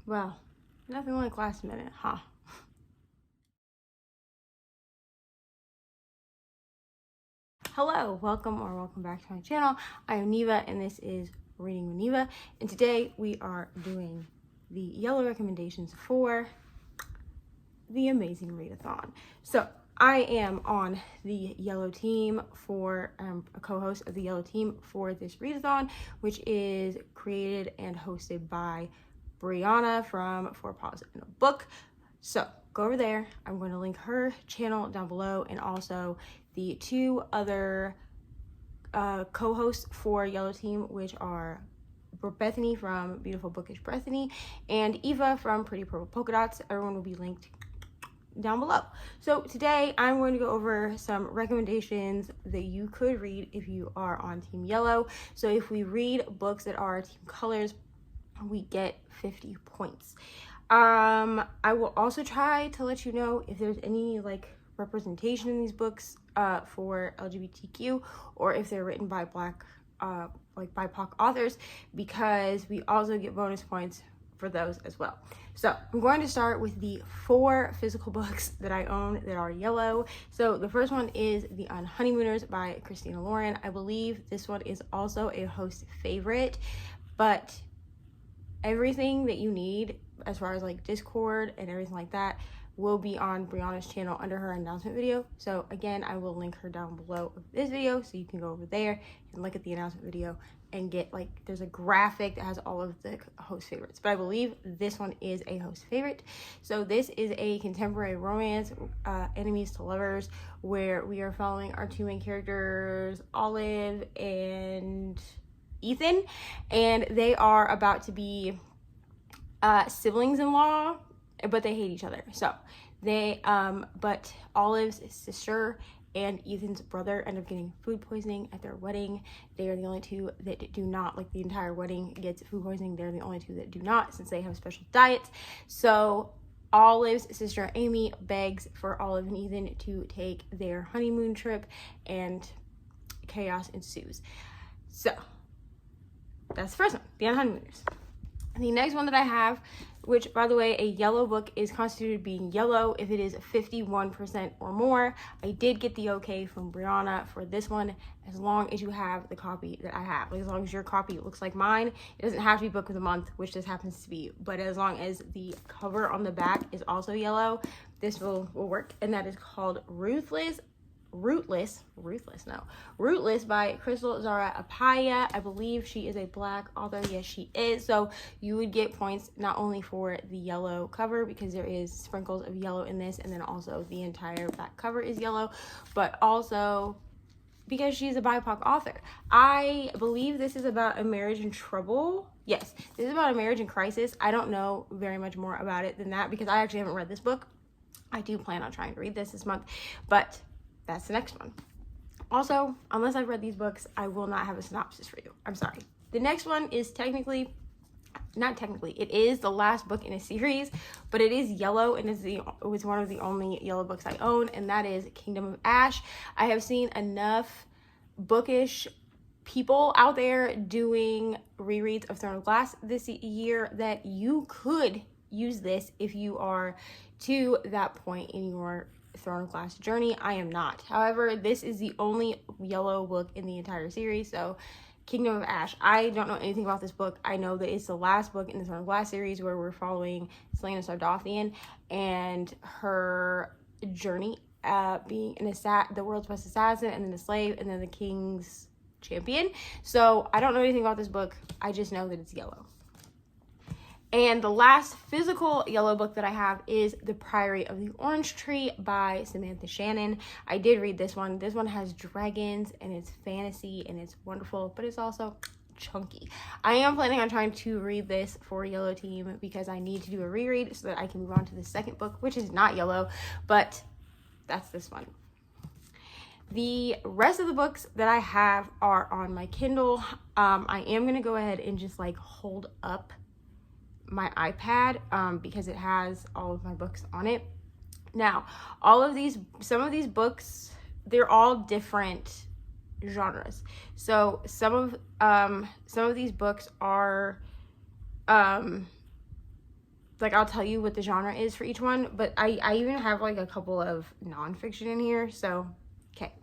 Well, nothing like last minute, huh? Hello, welcome back to my channel. I am Neva and this is Reading with Neva, and today we are doing the yellow recommendations for the Amazing Readathon. So I am on the yellow team for a co-host of the yellow team for this readathon, which is created and hosted by Brianna from Four Paws in a Book. So go over there. I'm going to link her channel down below, and also the two other co-hosts for yellow team, which are Bethany from Beautiful Bookish Bethany and Eva from Pretty Purple Polka Dots. Everyone will be linked down below. So today I'm going to go over some recommendations that you could read if you are on Team Yellow. So if we read books that are team colors, we get 50 points. I will also try to let you know if there's any like representation in these books for LGBTQ, or if they're written by Black like BIPOC authors, because we also get bonus points for those as well. So I'm going to start with the 4 physical books that I own that are yellow. So the first one is The Honeymooners by Christina Lauren. I believe this one is also a host favorite, but everything that you need as far as like Discord and everything like that will be on Brianna's channel under her announcement video. So again, I will link her down below this video so you can go over there and look at the announcement video and get like, there's a graphic that has all of the host favorites, but I believe this one is a host favorite. So this is a contemporary romance, enemies to lovers, where we are following our two main characters, Olive and Ethan, and they are about to be siblings-in-law, but they hate each other. So they but Olive's sister and Ethan's brother end up getting food poisoning at their wedding. They are the only two that do not, like the entire wedding gets food poisoning. They're the only two that do not, since they have special diets. So Olive's sister Amy begs for Olive and Ethan to take their honeymoon trip, and chaos ensues. So that's the first one, The Honeymooners. The next one that I have, which by the way, a yellow book is constituted being yellow if it is 51% or more. I did get the okay from Brianna for this one, as long as you have the copy that I have. Like, as long as your copy looks like mine. It doesn't have to be book of the month, which this happens to be, but as long as the cover on the back is also yellow, this will work. And that is called Ruthless by Crystal Zara Apaya. I believe she is a Black author. Yes, she is. So you would get points not only for the yellow cover, because there is sprinkles of yellow in this, and then also the entire back cover is yellow, but also because she's a BIPOC author. I believe this is about a marriage in trouble. Yes, this is about a marriage in crisis. I don't know very much more about it than that, because I actually haven't read this book. I do plan on trying to read this month, but that's the next one. Also, unless I've read these books, I will not have a synopsis for you. I'm sorry. The next one is not technically, it is the last book in a series, but it is yellow, and it was one of the only yellow books I own, and that is Kingdom of Ash. I have seen enough bookish people out there doing rereads of Throne of Glass this year that you could use this if you are to that point in your Throne of Glass journey. I am not. However, this is the only yellow book in the entire series. So Kingdom of Ash, I don't know anything about this book. I know that it's the last book in the Throne of Glass series, where we're following Selena Sardothian and her journey being the world's best assassin, and then the slave, and then the king's champion. So I don't know anything about this book. I just know that it's yellow. And the last physical yellow book that I have is The Priory of the Orange Tree by Samantha Shannon. I did read this one. This one has dragons, and it's fantasy, and it's wonderful, but it's also chunky. I am planning on trying to read this for Yellow Team, because I need to do a reread so that I can move on to the second book, which is not yellow, but that's this one. The rest of the books that I have are on my Kindle. I am going to go ahead and just like hold up my iPad because it has all of my books on it. Now, some of these books, they're all different genres. So some of these books are like I'll tell you what the genre is for each one, but I even have like a couple of nonfiction in here, so okay.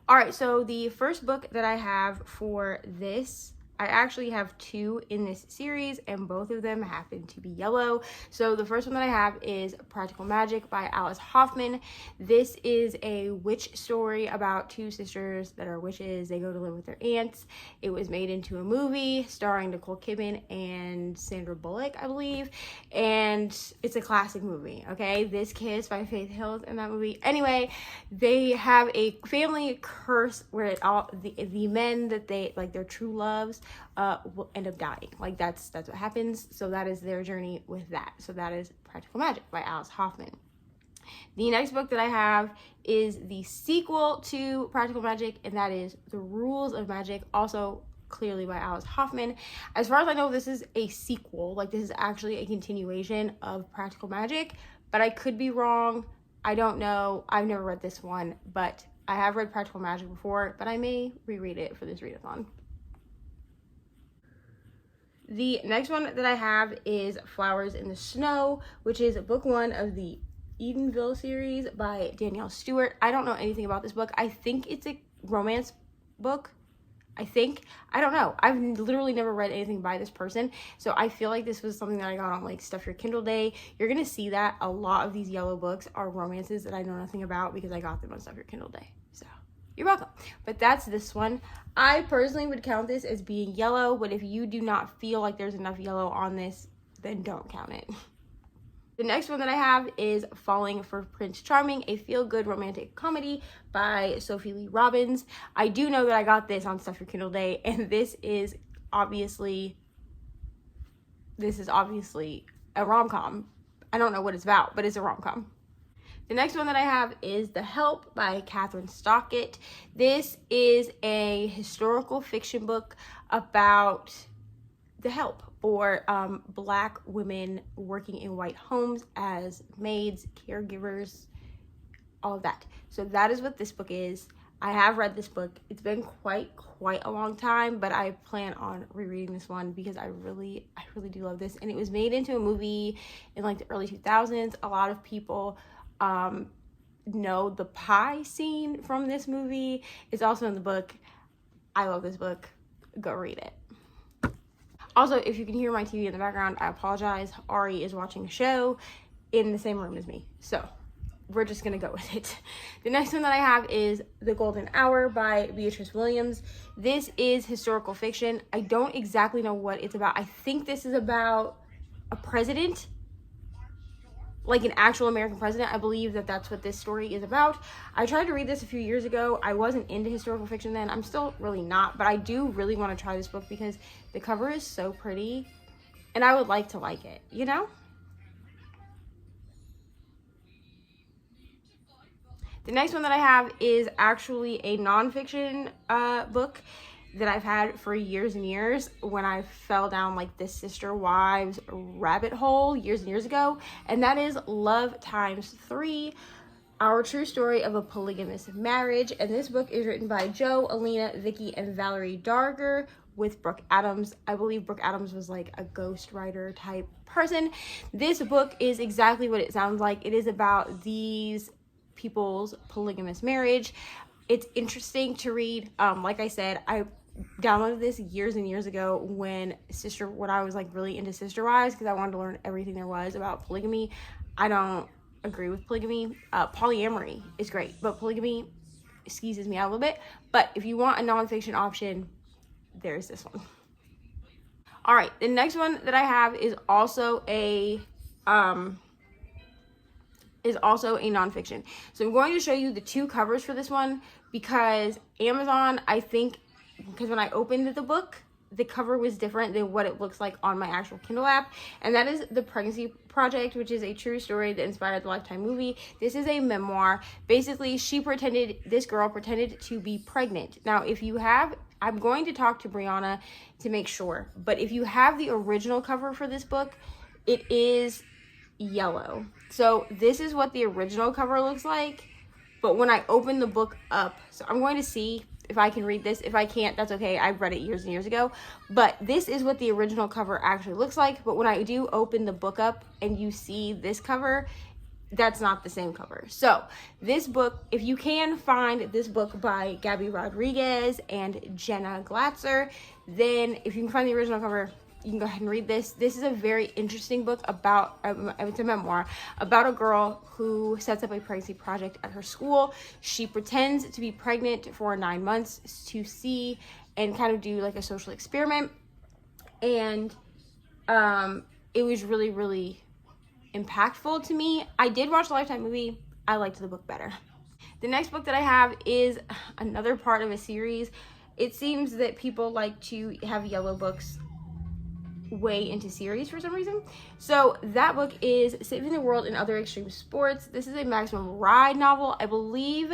All right, so the first book that I have for this, I actually have two in this series, and both of them happen to be yellow. So the first one that I have is Practical Magic by Alice Hoffman. This is a witch story about two sisters that are witches. They go to live with their aunts. It was made into a movie starring Nicole Kidman and Sandra Bullock, I believe, and it's a classic movie, okay? This Kiss by Faith Hill in that movie. Anyway, they have a family curse where the men that they, like their true loves, will end up dying. Like that's what happens. So that is their journey with that. So that is Practical Magic by Alice Hoffman. The next book that I have is the sequel to Practical Magic, and that is The Rules of Magic, also clearly by Alice Hoffman. As far as I know, this is a sequel. Like this is actually a continuation of Practical Magic, but I could be wrong. I don't know. I've never read this one, but I have read Practical Magic before, but I may reread it for this readathon. The next one that I have is Flowers in the Snow, which is book one of the Edenville series by Danielle Stewart. I don't know anything about this book. I think it's a romance book. I don't know. I've literally never read anything by this person. So I feel like this was something that I got on like Stuff Your Kindle Day. You're going to see that a lot of these yellow books are romances that I know nothing about because I got them on Stuff Your Kindle Day. So you're welcome. But that's this one. I personally would count this as being yellow, but if you do not feel like there's enough yellow on this, then don't count it. The next one that I have is Falling for Prince Charming, a feel-good romantic comedy by Sophie Lee Robbins. I do know that I got this on Stuff Your Kindle Day, and this is obviously a rom-com. I don't know what it's about, but it's a rom-com. The next one that I have is The Help by Catherine Stockett. This is a historical fiction book about the help, or Black women working in white homes as maids, caregivers, all of that. So that is what this book is. I have read this book. It's been quite a long time, but I plan on rereading this one because I really do love this. And it was made into a movie in like the early 2000s. A lot of people know the pie scene from this movie. It's also in the book. I love this book. Go read it. Also, if you can hear my TV in the background, I apologize. Ari is watching a show in the same room as me. So we're just gonna go with it. The next one that I have is The Golden Hour by Beatrice Williams. This is historical fiction. I don't exactly know what it's about. I think this is about a president, like an actual American president. I believe that that's what this story is about. I tried to read this a few years ago. I wasn't into historical fiction then. I'm still really not, but I do really want to try this book because the cover is so pretty and I would like to like it, you know? The next one that I have is actually a nonfiction book that I've had for years and years when I fell down like this sister wives rabbit hole years and years ago, and that is Love Times 3, Our True Story of a Polygamous Marriage. And this book is written by Joe, Alina, Vicky, and Valerie Darger with Brooke Adams. I believe Brooke Adams was like a ghostwriter type person. This book is exactly what it sounds like. It is about these people's polygamous marriage. It's interesting to read. Like I said, I downloaded this years and years ago when I was like really into Sister Wives because I wanted to learn everything there was about polygamy. I don't agree with polygamy. Polyamory is great, but polygamy skeezes me out a little bit. But if you want a nonfiction option, there's this one. All right, the next one that I have is also a nonfiction. So I'm going to show you the two covers for this one because Amazon, I think, because when I opened the book, the cover was different than what it looks like on my actual Kindle app, and that is The Pregnancy Project, which is a true story that inspired the Lifetime movie. This is a memoir. Basically, this girl pretended to be pregnant. Now, I'm going to talk to Brianna to make sure, but if you have the original cover for this book, it is yellow. So this is what the original cover looks like, but when I open the book up, so I'm going to see if I can read this. If I can't, that's okay. I've read it years and years ago. But this is what the original cover actually looks like. But when I do open the book up and you see this cover, that's not the same cover. So this book, if you can find this book by Gabby Rodriguez and Jenna Glatzer, then if you can find the original cover, you can go ahead and read this. This is a very interesting book about, it's a memoir, about a girl who sets up a pregnancy project at her school. She pretends to be pregnant for 9 months to see and kind of do like a social experiment. And it was really, really impactful to me. I did watch the Lifetime movie. I liked the book better. The next book that I have is another part of a series. It seems that people like to have yellow books way into series for some reason. So that book is Saving the World in Other Extreme Sports. This is a Maximum Ride novel. I believe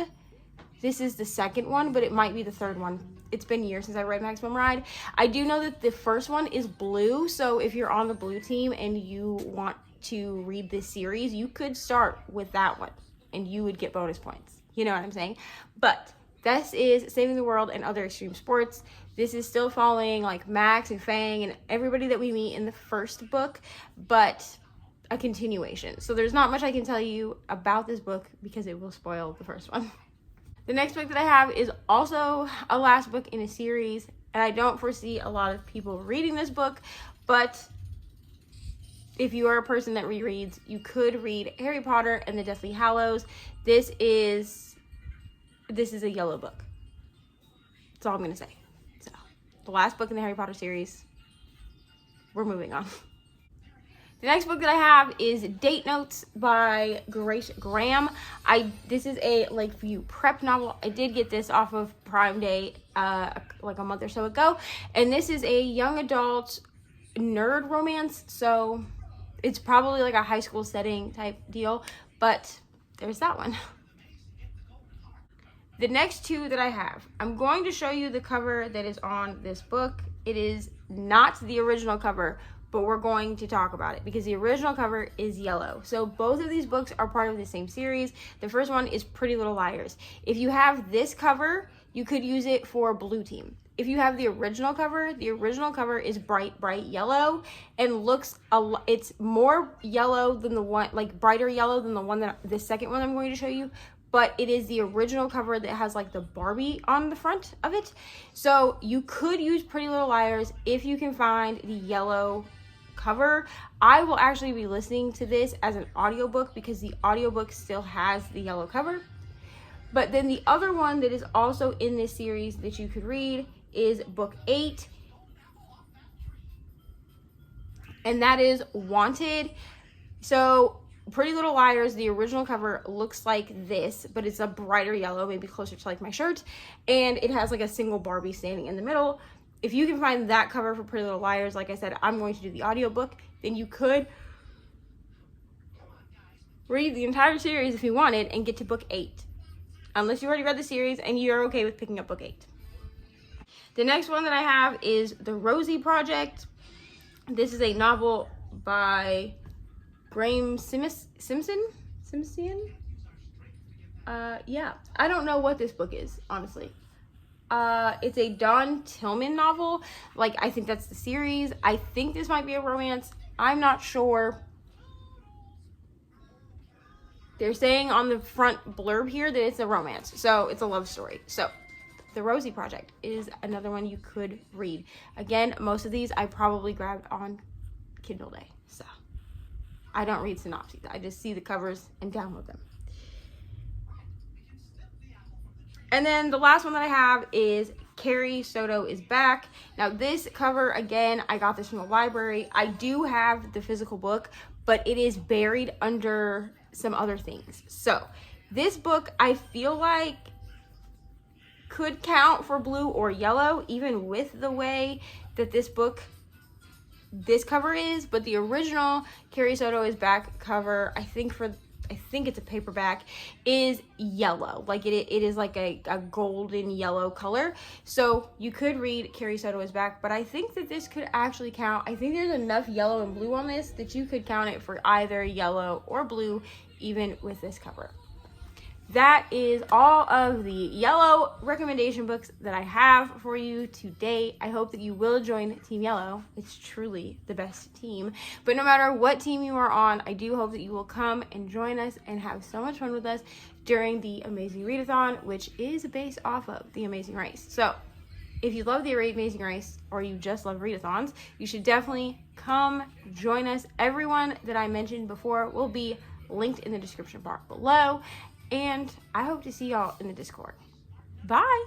this is the second one, but it might be the third one. It's been years since I read Maximum Ride. I do know that the first one is blue, so if you're on the blue team and you want to read this series, you could start with that one and you would get bonus points. You know what I'm saying? But this is Saving the World and Other Extreme Sports. This is still following like Max and Fang and everybody that we meet in the first book, but a continuation. So there's not much I can tell you about this book because it will spoil the first one. The next book that I have is also a last book in a series, and I don't foresee a lot of people reading this book, but if you are a person that rereads, you could read Harry Potter and the Deathly Hallows. This is a yellow book. That's all I'm gonna say. So, the last book in the Harry Potter series. We're moving on. The next book that I have is Date Notes by Grace Graham. This is a Lakeview prep novel. I did get this off of Prime Day like a month or so ago, and this is a young adult nerd romance. So it's probably like a high school setting type deal, but there's that one. The next two that I have, I'm going to show you the cover that is on this book. It is not the original cover, but we're going to talk about it because the original cover is yellow. So both of these books are part of the same series. The first one is Pretty Little Liars. If you have this cover, you could use it for Blue Team. If you have the original cover is bright yellow and looks it's more yellow than the one, like brighter yellow than the second one I'm going to show you, but it is the original cover that has like the Barbie on the front of it. So you could use Pretty Little Liars if you can find the yellow cover. I will actually be listening to this as an audiobook because the audiobook still has the yellow cover. But then the other one that is also in this series that you could read is book 8, and that is Wanted. So Pretty Little Liars, the original cover looks like this, but it's a brighter yellow, maybe closer to like my shirt, and it has like a single Barbie standing in the middle. If you can find that cover for Pretty Little Liars, like I said, I'm going to do the audiobook, then you could read the entire series if you wanted and get to book 8, unless you already read the series and you're okay with picking up book 8. The next one that I have is The Rosie Project. This is a novel by Graham Simpson? Yeah, I don't know what this book is, honestly. It's a Don Tillman novel. Like, I think that's the series. I think this might be a romance. I'm not sure. They're saying on the front blurb here that it's a romance. So it's a love story. So The Rosie Project is another one you could read. Again, most of these I probably grabbed on Kindle Day. So I don't read synopses. I just see the covers and download them. And then the last one that I have is Carrie, Soto is Back. Now this cover, again, I got this from the library. I do have the physical book, but it is buried under some other things. So this book, I feel like, could count for blue or yellow, even with the way that this cover is. But the original Carrie Soto is Back cover, I think it's a paperback, is yellow. Like it is like a golden yellow color. So you could read Carrie Soto is Back, but I think that this could actually count. I think there's enough yellow and blue on this that you could count it for either yellow or blue, even with this cover. that is all of the yellow recommendation books that I have for you today. I hope that you will join Team Yellow. It's truly the best team. But no matter what team you are on, I do hope that you will come and join us and have so much fun with us during the Amazing Readathon, which is based off of the Amazing Race. So if you love the Amazing Race or you just love readathons, you should definitely come join us. Everyone that I mentioned before will be linked in the description bar below. And I hope to see y'all in the Discord. Bye!